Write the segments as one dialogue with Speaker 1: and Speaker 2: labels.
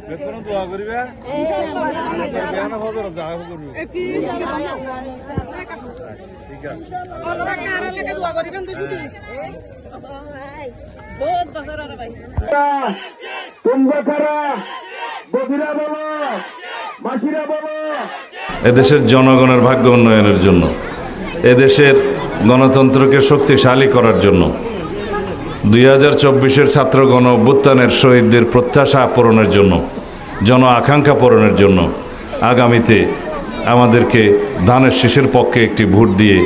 Speaker 1: বেতন দোয়া করিবে জ্ঞান হবে যা করবে ঠিক আছে
Speaker 2: আল্লাহ কারা লাগে দোয়া করিবেন তো শুধু বহুত বছর আর ভাই
Speaker 3: তোমরা কারা বদিরা বলো মাসিরা বলো
Speaker 4: এদেশের জনগণের ভাগ্য উন্নয়নের জন্য, এদেশের গণতন্ত্রকে শক্তিশালী করার জন্য, 2024-এর ছাত্র গণ অভ্যুত্থানের শহীদদের প্রত্যাশা পূরণের জন্য, জন আকাঙ্ক্ষা পূরণের জন্য আগামীতে আমাদেরকে ধানের শীষের পক্ষে একটি ভোট দিয়ে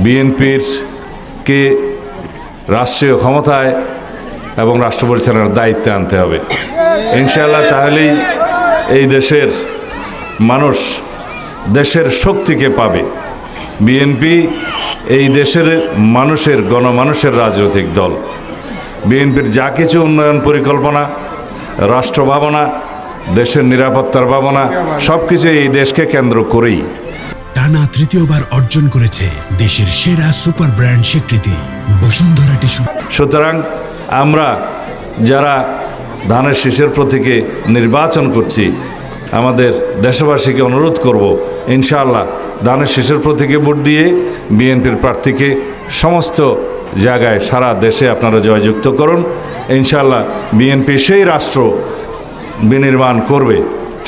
Speaker 4: বিএনপিকে রাষ্ট্রীয় ক্ষমতায় এবং রাষ্ট্র পরিচালনার দায়িত্বে আনতে হবে ইনশাআল্লাহ। তাহলেই এই দেশের মানুষ দেশের শক্তিকে পাবে। বিএনপি এই দেশের মানুষের গণমানুষের রাজনৈতিক দল। বিএনপির যা কিছু উন্নয়ন পরিকল্পনা, রাষ্ট্র ভাবনা, দেশের নিরাপত্তার ভাবনা সব কিছু এই দেশকে কেন্দ্র করেই।
Speaker 5: টানা তৃতীয়বার অর্জন করেছে দেশের সেরা সুপার ব্র্যান্ড স্বীকৃতি বসুন্ধরা টিস্যু।
Speaker 4: সুতরাং আমরা যারা ধানের শীষের প্রতীকে নির্বাচন করছি, আমাদের দেশবাসীকে অনুরোধ করব ইনশাআল্লাহ ধানের শীষের প্রতীকে ভোট দিয়ে বিএনপির প্রার্থীকে সমস্ত জায়গায় সারা দেশে আপনারা জয়যুক্ত করুন। ইনশাআল্লাহ বিএনপি সেই রাষ্ট্র বিনির্মাণ করবে,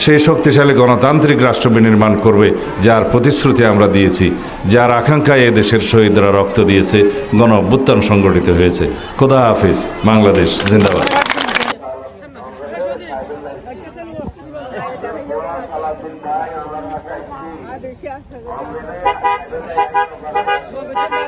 Speaker 4: সেই শক্তিশালী গণতান্ত্রিক রাষ্ট্র বিনির্মাণ করবে যার প্রতিশ্রুতি আমরা দিয়েছি, যার আকাঙ্ক্ষায় এ দেশের শহীদরা রক্ত দিয়েছে, গণ অভ্যুত্থান সংগঠিত হয়েছে। খোদা হাফিজ। বাংলাদেশ জিন্দাবাদ।
Speaker 2: আচ্ছা